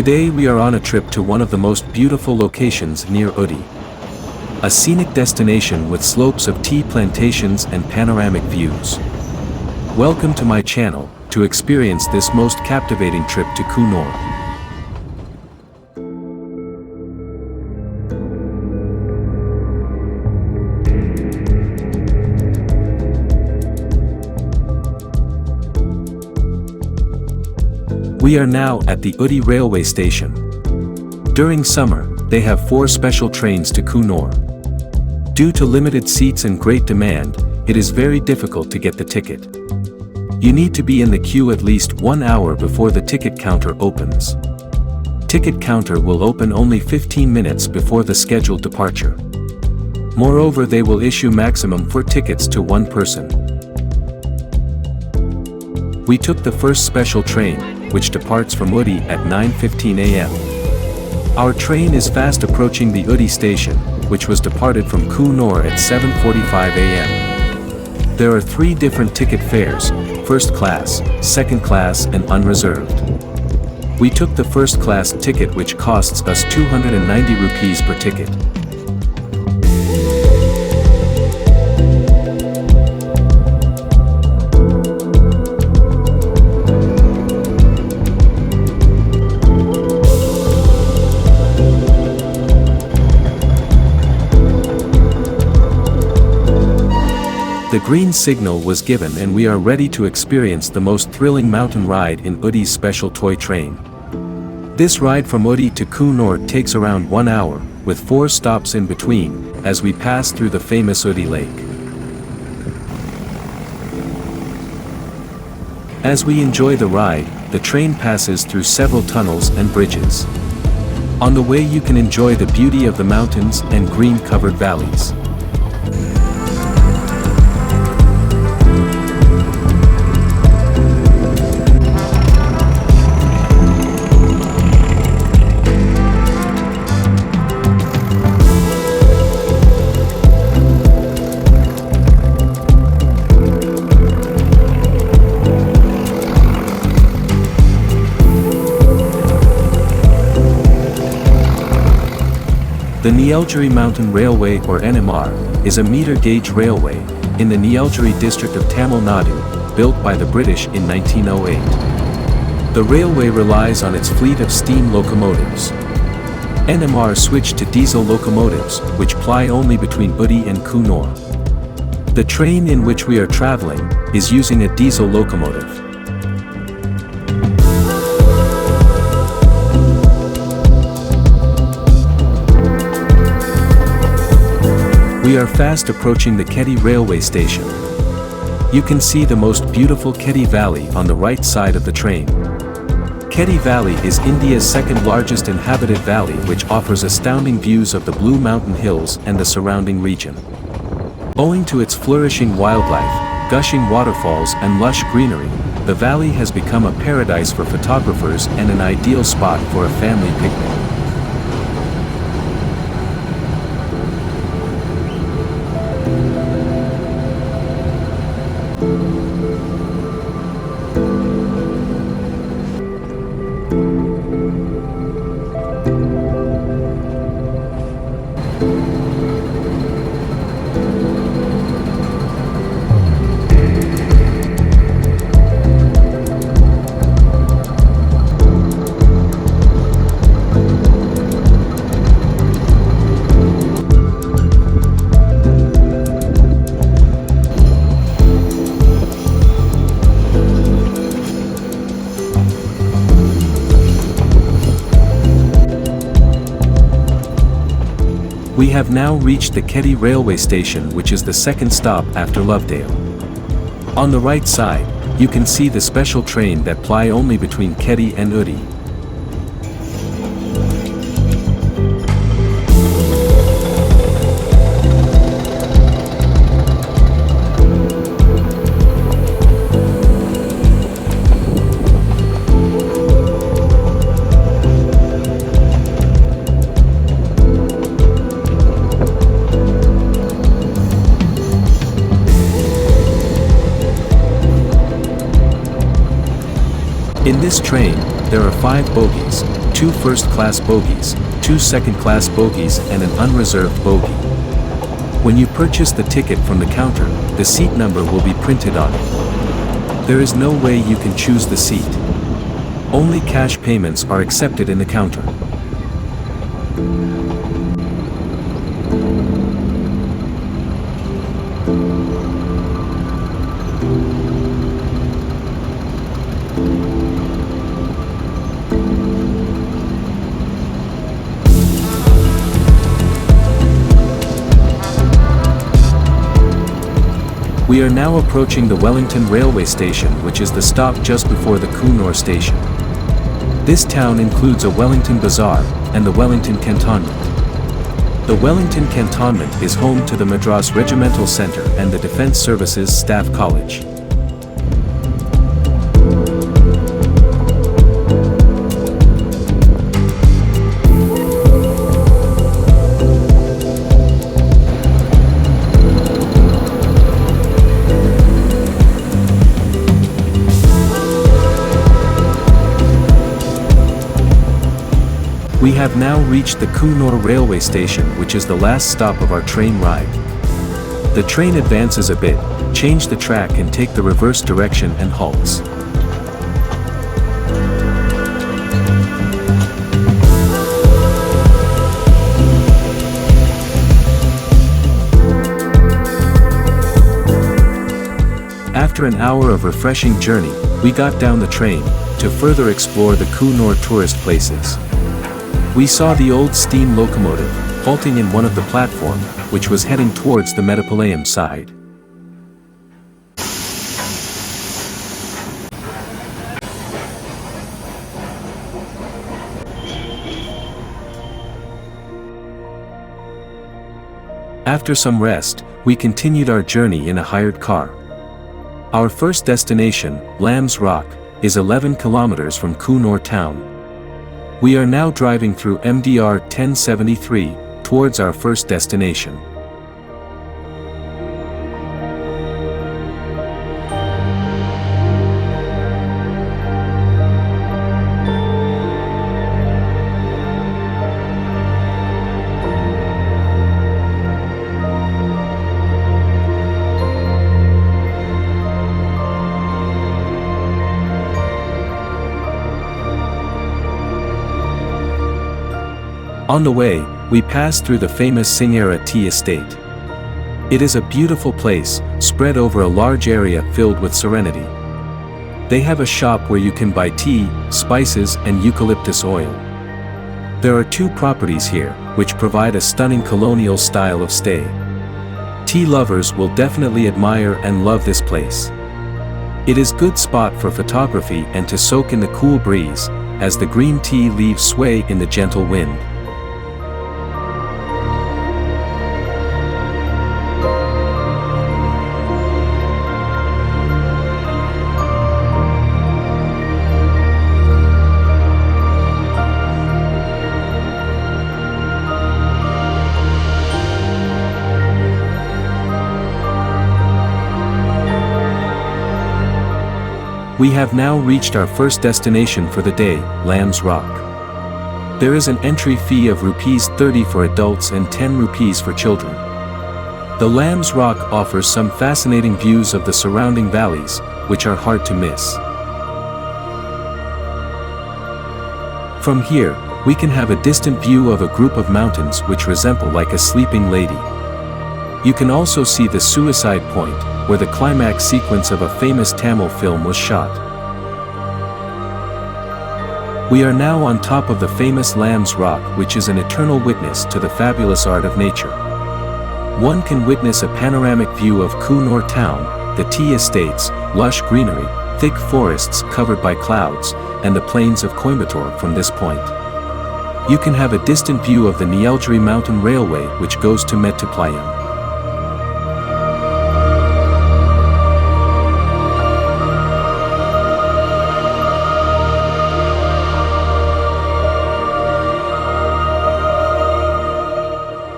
Today we are on a trip to one of the most beautiful locations near Ooty. A scenic destination with slopes of tea plantations and panoramic views. Welcome to my channel, to experience this most captivating trip to Coonoor. We are now at the Ooty railway station. During summer, they have 4 special trains to Coonoor. Due to limited seats and great demand, it is very difficult to get the ticket. You need to be in the queue at least 1 hour before the ticket counter opens. Ticket counter will open only 15 minutes before the scheduled departure. Moreover, they will issue maximum 4 tickets to one person. We took the first special train, which departs from Ooty at 9:15 a.m. Our train is fast approaching the Ooty station, which was departed from Coonoor at 7:45 a.m. There are 3 different ticket fares: first class, second class and unreserved. We took the first class ticket, which costs us 290 rupees per ticket. The green signal was given and we are ready to experience the most thrilling mountain ride in Ooty's special toy train. This ride from Ooty to Coonoor takes around 1 hour, with 4 stops in between, as we pass through the famous Ooty Lake. As we enjoy the ride, the train passes through several tunnels and bridges. On the way you can enjoy the beauty of the mountains and green-covered valleys. The Nilgiri Mountain Railway, or NMR, is a meter-gauge railway in the Nilgiri district of Tamil Nadu, built by the British in 1908. The railway relies on its fleet of steam locomotives. NMR switched to diesel locomotives, which ply only between Ooty and Coonoor. The train in which we are traveling is using a diesel locomotive. We are fast approaching the Ooty railway station. You can see the most beautiful Ooty Valley on the right side of the train. Ooty Valley is India's second largest inhabited valley, which offers astounding views of the Blue Mountain Hills and the surrounding region. Owing to its flourishing wildlife, gushing waterfalls and lush greenery, the valley has become a paradise for photographers and an ideal spot for a family picnic. We have now reached the Ooty railway station, which is the second stop after Lovedale. On the right side, you can see the special train that ply only between Ooty and Ooty. In this train, there are 5 bogies, 2 first-class bogies, 2 second-class bogies and an unreserved bogie. When you purchase the ticket from the counter, the seat number will be printed on it. There is no way you can choose the seat. Only cash payments are accepted in the counter. We are now approaching the Wellington Railway Station, which is the stop just before the Coonoor Station. This town includes a Wellington Bazaar and the Wellington Cantonment. The Wellington Cantonment is home to the Madras Regimental Centre and the Defence Services Staff College. We have now reached the Coonoor Railway Station, which is the last stop of our train ride. The train advances a bit, change the track and take the reverse direction and halts. After an hour of refreshing journey, we got down the train to further explore the Coonoor tourist places. We saw the old steam locomotive, halting in one of the platform, which was heading towards the Mettupalayam side. After some rest, we continued our journey in a hired car. Our first destination, Lamb's Rock, is 11 kilometers from Coonoor town. We are now driving through MDR 1073, towards our first destination. On the way, we passed through the famous Singhera Tea Estate. It is a beautiful place, spread over a large area filled with serenity. They have a shop where you can buy tea, spices and eucalyptus oil. There are 2 properties here, which provide a stunning colonial style of stay. Tea lovers will definitely admire and love this place. It is good spot for photography and to soak in the cool breeze, as the green tea leaves sway in the gentle wind. We have now reached our first destination for the day, Lamb's Rock. There is an entry fee of Rs 30 for adults and 10 rupees for children. The Lamb's Rock offers some fascinating views of the surrounding valleys, which are hard to miss. From here, we can have a distant view of a group of mountains which resemble like a sleeping lady. You can also see the suicide point, where the climax sequence of a famous Tamil film was shot. We are now on top of the famous Lamb's Rock, which is an eternal witness to the fabulous art of nature. One can witness a panoramic view of Coonoor town, the tea estates, lush greenery, thick forests covered by clouds, and the plains of Coimbatore from this point. You can have a distant view of the Nilgiri Mountain Railway, which goes to Mettupalayam.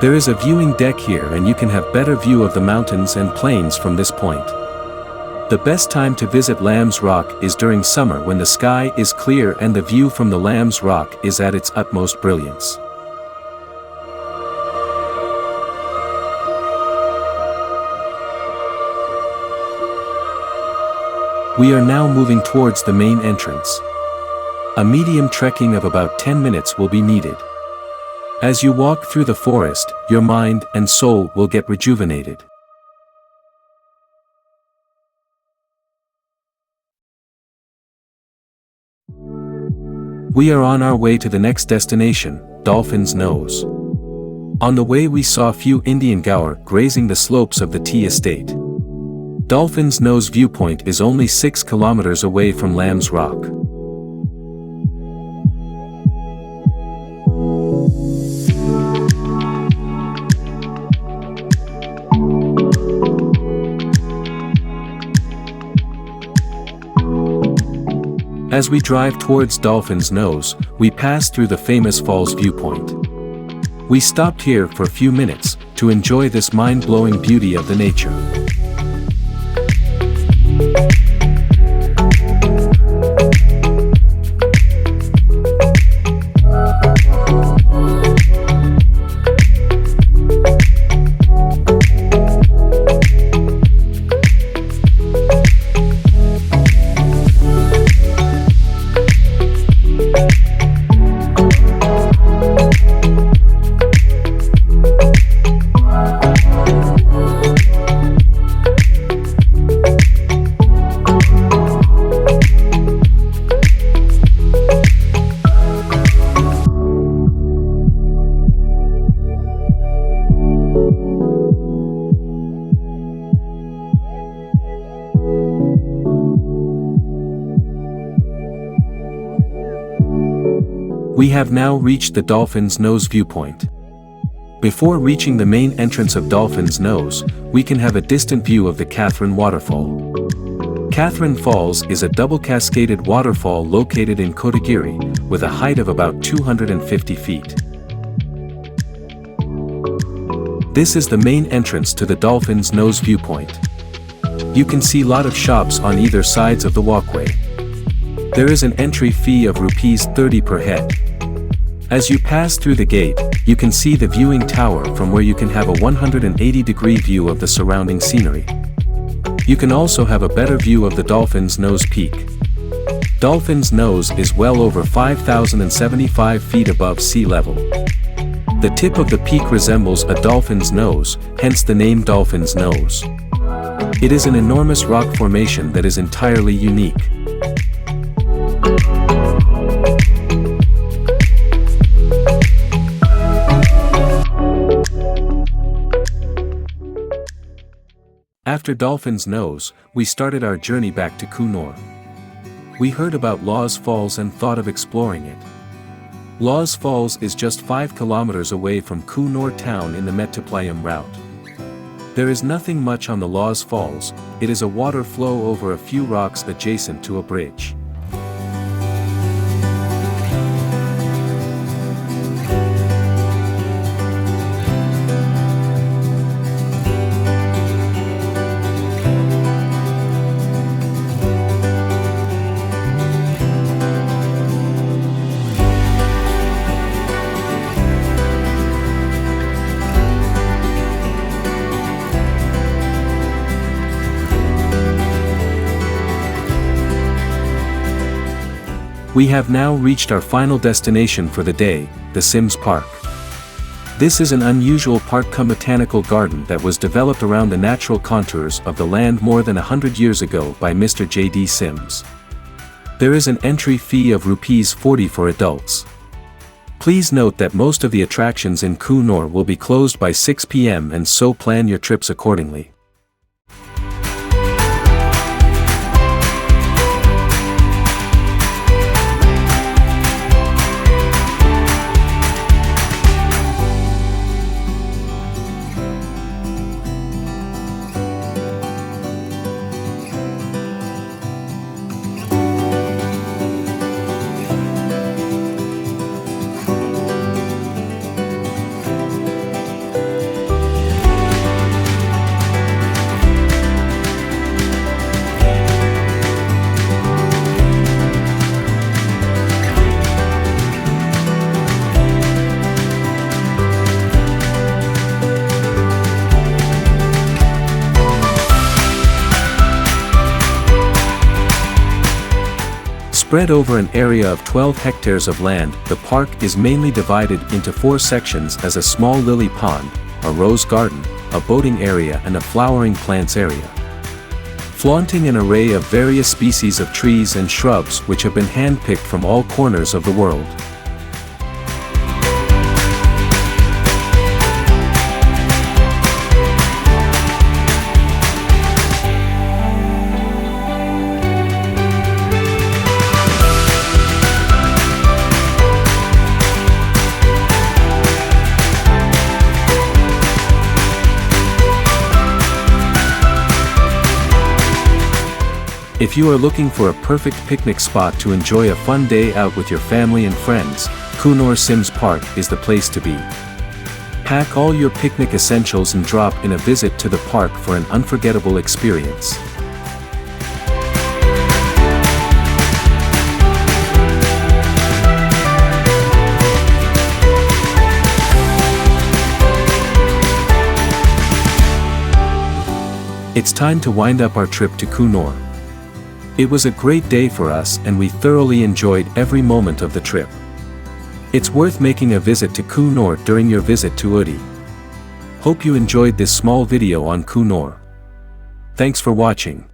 There is a viewing deck here and you can have better view of the mountains and plains from this point. The best time to visit Lamb's Rock is during summer when the sky is clear and the view from the Lamb's Rock is at its utmost brilliance. We are now moving towards the main entrance. A medium trekking of about 10 minutes will be needed. As you walk through the forest, your mind and soul will get rejuvenated. We are on our way to the next destination, Dolphin's Nose. On the way we saw few Indian gaur grazing the slopes of the tea estate. Dolphin's Nose Viewpoint is only 6 kilometers away from Lamb's Rock. As we drive towards Dolphin's Nose, we pass through the famous Falls Viewpoint. We stopped here for a few minutes to enjoy this mind-blowing beauty of the nature. We have now reached the Dolphin's Nose Viewpoint. Before reaching the main entrance of Dolphin's Nose, we can have a distant view of the Catherine Waterfall. Catherine Falls is a double cascaded waterfall located in Kotagiri, with a height of about 250 feet. This is the main entrance to the Dolphin's Nose Viewpoint. You can see lot of shops on either sides of the walkway. There is an entry fee of Rs 30 per head. As you pass through the gate, you can see the viewing tower from where you can have a 180-degree view of the surrounding scenery. You can also have a better view of the Dolphin's Nose Peak. Dolphin's Nose is well over 5,075 feet above sea level. The tip of the peak resembles a dolphin's nose, hence the name Dolphin's Nose. It is an enormous rock formation that is entirely unique. After Dolphin's Nose, we started our journey back to Coonoor. We heard about Laws Falls and thought of exploring it. Laws Falls is just 5 kilometers away from Coonoor town in the Mettuppalayam route. There is nothing much on the Laws Falls, it is a water flow over a few rocks adjacent to a bridge. We have now reached our final destination for the day, the Sims Park. This is an unusual park-cum-botanical garden that was developed around the natural contours of the land more than 100 years ago by Mr. J.D. Sims. There is an entry fee of Rs 40 for adults. Please note that most of the attractions in Coonoor will be closed by 6 p.m. and so plan your trips accordingly. Spread over an area of 12 hectares of land, the park is mainly divided into 4 sections as a small lily pond, a rose garden, a boating area and a flowering plants area. Flaunting an array of various species of trees and shrubs which have been hand-picked from all corners of the world. If you are looking for a perfect picnic spot to enjoy a fun day out with your family and friends, Coonoor Sims Park is the place to be. Pack all your picnic essentials and drop in a visit to the park for an unforgettable experience. It's time to wind up our trip to Coonoor. It was a great day for us and we thoroughly enjoyed every moment of the trip. It's worth making a visit to Coonoor during your visit to Ooty. Hope you enjoyed this small video on Coonoor. Thanks for watching.